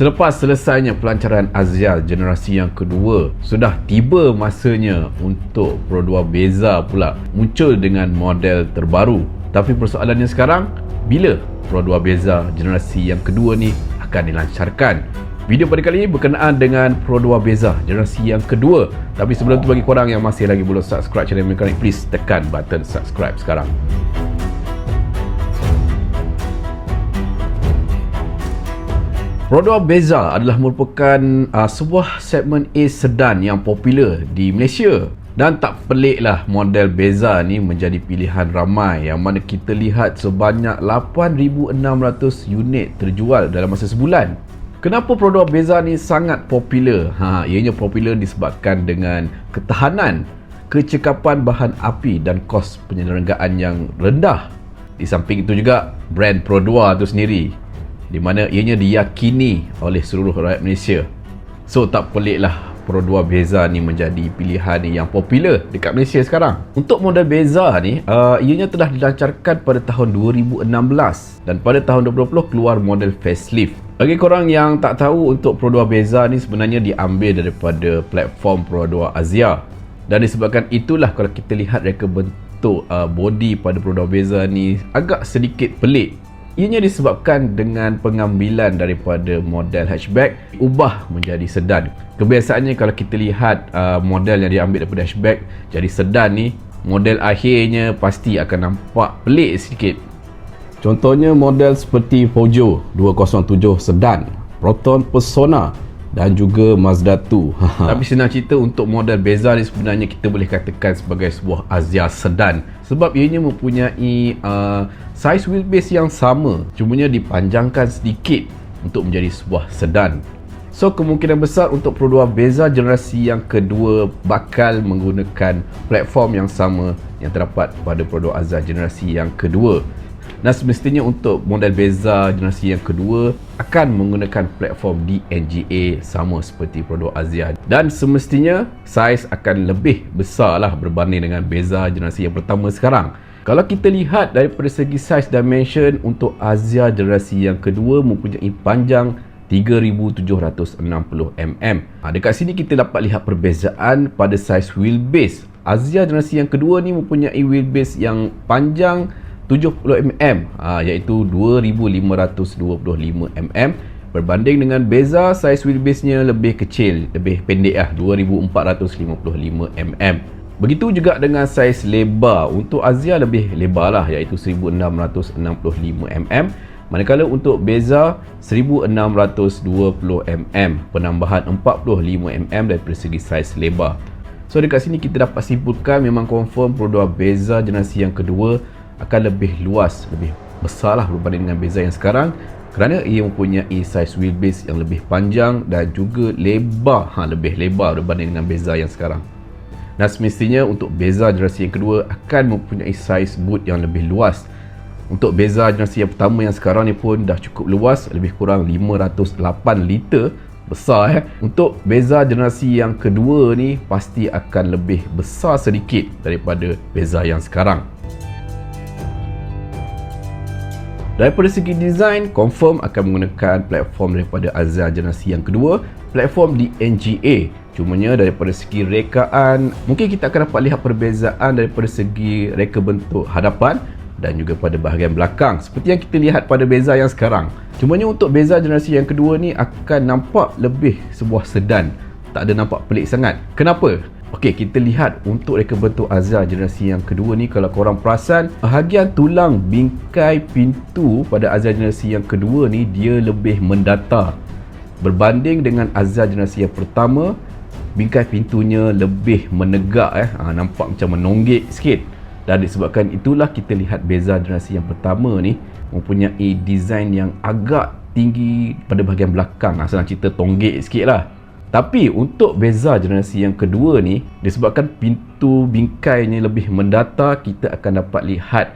Selepas selesainya pelancaran Azia generasi yang kedua, sudah tiba masanya untuk Pro 2 Beza pula muncul dengan model terbaru. Tapi persoalannya sekarang, bila Pro 2 Beza generasi yang kedua ni akan dilancarkan? Video pada kali ini berkenaan dengan Pro 2 Beza generasi yang kedua. Tapi sebelum tu, bagi korang yang masih lagi belum subscribe channel Mekanik, please tekan button subscribe sekarang. Pro 2 Beza adalah merupakan sebuah segmen A sedan yang popular di Malaysia. Dan tak peliklah model Beza ni menjadi pilihan ramai, yang mana kita lihat sebanyak 8,600 unit terjual dalam masa sebulan. Kenapa Pro 2 Beza ni sangat popular? Ianya popular disebabkan dengan ketahanan, kecekapan bahan api dan kos penyelenggaraan yang rendah. Di samping itu juga brand Pro 2 tu sendiri, di mana ianya diyakini oleh seluruh rakyat Malaysia. So tak peliklah Pro 2 Beza ni menjadi pilihan yang popular dekat Malaysia sekarang. Untuk model Beza ni, ianya telah dilancarkan pada tahun 2016 dan pada tahun 2020 keluar model facelift. Bagi korang yang tak tahu, untuk Pro 2 Beza ni sebenarnya diambil daripada platform Pro 2 Azia. Dan disebabkan itulah kalau kita lihat reka bentuk body pada Pro 2 Beza ni agak sedikit pelik. Ianya disebabkan dengan pengambilan daripada model hatchback ubah menjadi sedan. Kebiasaannya kalau kita lihat model yang diambil daripada hatchback jadi sedan ni, model akhirnya pasti akan nampak pelik sedikit. Contohnya model seperti Peugeot 207 sedan, Proton Persona dan juga Mazda 2. Tapi senang cerita, untuk model Beza ni sebenarnya kita boleh katakan sebagai sebuah Azia sedan, sebab ianya mempunyai size wheelbase yang sama, cumanya dipanjangkan sedikit untuk menjadi sebuah sedan. So kemungkinan besar untuk Pro 2 Beza generasi yang kedua bakal menggunakan platform yang sama yang terdapat pada Pro 2 Azia generasi yang kedua. Dan semestinya untuk model Beza generasi yang kedua akan menggunakan platform DNGA sama seperti Pro 2 Azia. Dan semestinya saiz akan lebih besar lah berbanding dengan Beza generasi yang pertama sekarang. Kalau kita lihat daripada segi saiz dimension, untuk Azia generasi yang kedua mempunyai panjang 3,760mm. Dekat sini kita dapat lihat perbezaan pada saiz wheelbase. Azia generasi yang kedua ni mempunyai wheelbase yang panjang 70mm, iaitu 2,525mm, berbanding dengan Beza saiz wheelbase-nya lebih kecil, lebih pendek 2,455mm. Begitu juga dengan saiz lebar. Untuk Azia lebih lebar lah, iaitu 1,665mm, manakala untuk Beza 1,620mm, penambahan 45mm daripada segi saiz lebar. So dekat sini kita dapat simpulkan memang confirm Pro 2 Beza generasi yang kedua akan lebih luas, lebih besar lah berbanding dengan Beza yang sekarang, kerana ia mempunyai saiz wheelbase yang lebih panjang dan juga lebar, lebih lebar berbanding dengan Beza yang sekarang. Dan semestinya untuk Beza generasi yang kedua akan mempunyai saiz boot yang lebih luas. Untuk Beza generasi yang pertama yang sekarang ni pun dah cukup luas, lebih kurang 508 liter, besar. Untuk Beza generasi yang kedua ni pasti akan lebih besar sedikit daripada Beza yang sekarang. Daripada segi design, confirm akan menggunakan platform daripada Azia generasi yang kedua, platform DNGA. Cumanya daripada segi rekaan, mungkin kita akan dapat lihat perbezaan daripada segi reka bentuk hadapan dan juga pada bahagian belakang, seperti yang kita lihat pada Beza yang sekarang. Cumanya untuk Beza generasi yang kedua ni akan nampak lebih sebuah sedan, tak ada nampak pelik sangat. Kenapa? Okey, kita lihat untuk reka bentuk Azia generasi yang kedua ni, kalau korang perasan, bahagian tulang bingkai pintu pada Azia generasi yang kedua ni dia lebih mendatar. Berbanding dengan Azia generasi yang pertama, bingkai pintunya lebih menegak, nampak macam menonggek sikit. Dan disebabkan itulah kita lihat Beza generasi yang pertama ni mempunyai design yang agak tinggi pada bahagian belakang, senang cerita tonggek sikit lah. Tapi untuk Beza generasi yang kedua ni, disebabkan pintu bingkai ni lebih mendatar, kita akan dapat lihat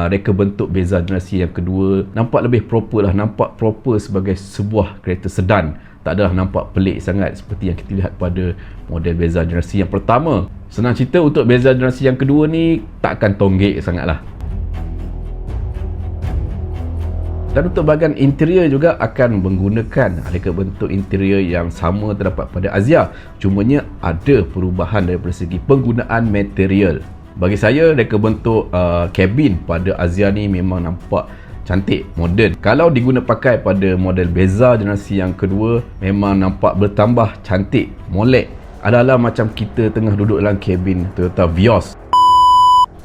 reka bentuk Beza generasi yang kedua nampak lebih proper lah, nampak proper sebagai sebuah kereta sedan. Tak adalah nampak pelik sangat seperti yang kita lihat pada model Beza generasi yang pertama. Senang cerita, untuk Beza generasi yang kedua ni tak akan tonggek sangat lah. Dan untuk bahagian interior juga akan menggunakan aneka bentuk interior yang sama terdapat pada Azia. Cumanya ada perubahan daripada segi penggunaan material. Bagi saya, reka bentuk kabin pada Azia ni memang nampak cantik, moden. Kalau diguna pakai pada model Beza generasi yang kedua, memang nampak bertambah cantik, molek. Adalah macam kita tengah duduk dalam kabin Toyota Vios.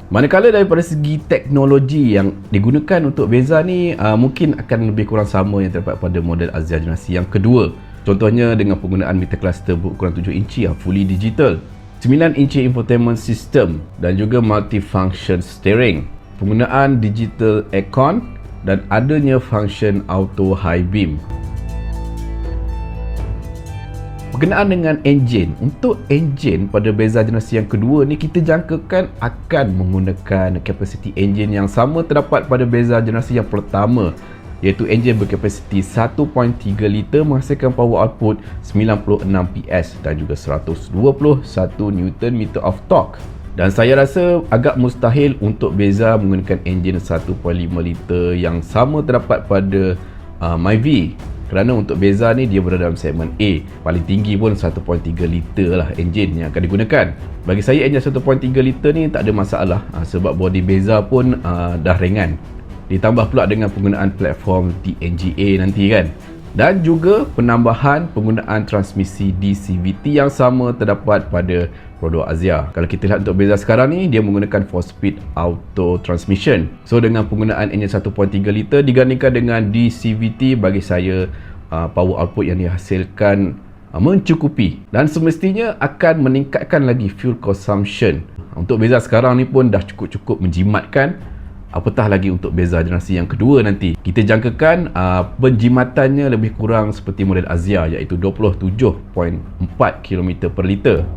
Manakala daripada segi teknologi yang digunakan untuk Beza ni mungkin akan lebih kurang sama yang terdapat pada model Azia generasi yang kedua. Contohnya dengan penggunaan meter cluster berukuran 7 inci yang fully digital, 9 inci infotainment system dan juga multifunction steering, penggunaan digital aircon dan adanya function auto high beam. Berkenaan dengan enjin, untuk enjin pada Beza generasi yang kedua ni kita jangkakan akan menggunakan kapasiti enjin yang sama terdapat pada Beza generasi yang pertama, iaitu enjin berkapasiti 1.3 liter menghasilkan power output 96 PS dan juga 121 Nm of torque. Dan saya rasa agak mustahil untuk Beza menggunakan enjin 1.5 liter yang sama terdapat pada Myvi. Kerana untuk Beza ni dia berada dalam segmen A. Paling tinggi pun 1.3 liter lah enjin yang akan digunakan. Bagi saya enjin 1.3 liter ni tak ada masalah sebab body Beza pun dah ringan. Ditambah pula dengan penggunaan platform DNGA nanti kan. Dan juga penambahan penggunaan transmisi DCVT yang sama terdapat pada produk Azia. Kalau kita lihat untuk Beza sekarang ni, dia menggunakan 4-speed auto transmission. So dengan penggunaan enjin 1.3 liter digandingkan dengan DCVT, bagi saya power output yang dihasilkan mencukupi dan semestinya akan meningkatkan lagi fuel consumption. Untuk Beza sekarang ni pun dah cukup-cukup menjimatkan, apatah lagi untuk Beza generasi yang kedua nanti. Kita jangkakan penjimatannya lebih kurang seperti model Azia, iaitu 27.4 km per liter.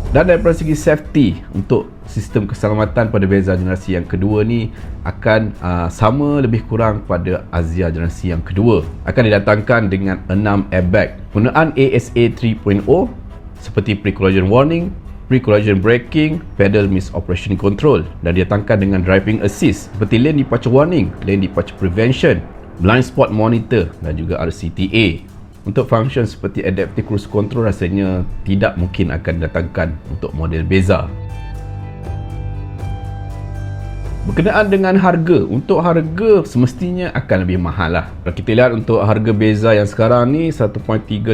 Dan daripada segi safety, untuk sistem keselamatan pada Beza generasi yang kedua ni akan sama lebih kurang pada Azia generasi yang kedua. Akan didatangkan dengan 6 airbag. Penggunaan ASA 3.0 seperti pre-collision warning, pre-collision braking, pedal misoperation control, dan didatangkan dengan driving assist seperti lane departure warning, lane departure prevention, blind spot monitor dan juga RCTA. Untuk function seperti adaptive cruise control rasanya tidak mungkin akan didatangkan untuk model Beza. Berkenaan dengan harga, untuk harga semestinya akan lebih mahal lah. Kalau kita lihat untuk harga Beza yang sekarang ni 1.3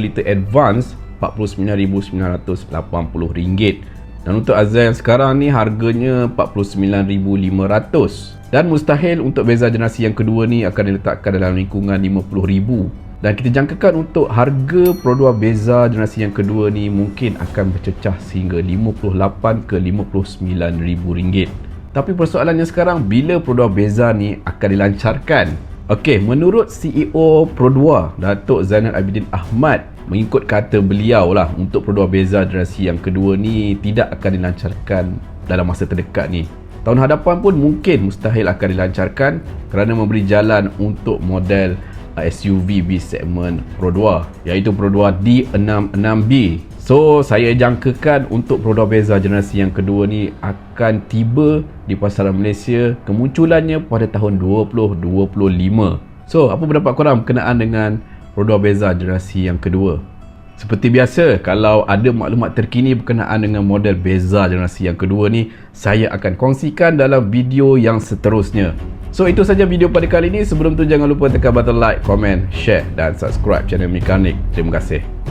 liter advance RM49,980, dan untuk Azia yang sekarang ni harganya RM49,500. Dan mustahil untuk Beza generasi yang kedua ni akan diletakkan dalam lingkungan RM50,000. Dan kita jangkakan untuk harga produk Beza generasi yang kedua ni mungkin akan bercecah sehingga RM58,000 ke RM59,000. Tapi persoalannya sekarang, bila produk Beza ni akan dilancarkan? Okey, menurut CEO Pro2, Datuk Zainal Abidin Ahmad, mengikut kata beliau lah, untuk produk Beza generasi yang kedua ni tidak akan dilancarkan dalam masa terdekat ni. Tahun hadapan pun mungkin mustahil akan dilancarkan kerana memberi jalan untuk model SUV B segmen Pro2, iaitu Pro2 D66B. So saya jangkakan untuk produk Beza generasi yang kedua ni akan tiba di pasaran Malaysia kemunculannya pada tahun 2025. So apa pendapat korang berkenaan dengan produk Beza generasi yang kedua? Seperti biasa, kalau ada maklumat terkini berkenaan dengan model Beza generasi yang kedua ni, saya akan kongsikan dalam video yang seterusnya. So itu saja video pada kali ini. Sebelum tu jangan lupa tekan button like, komen, share dan subscribe channel Mekanik. Terima kasih.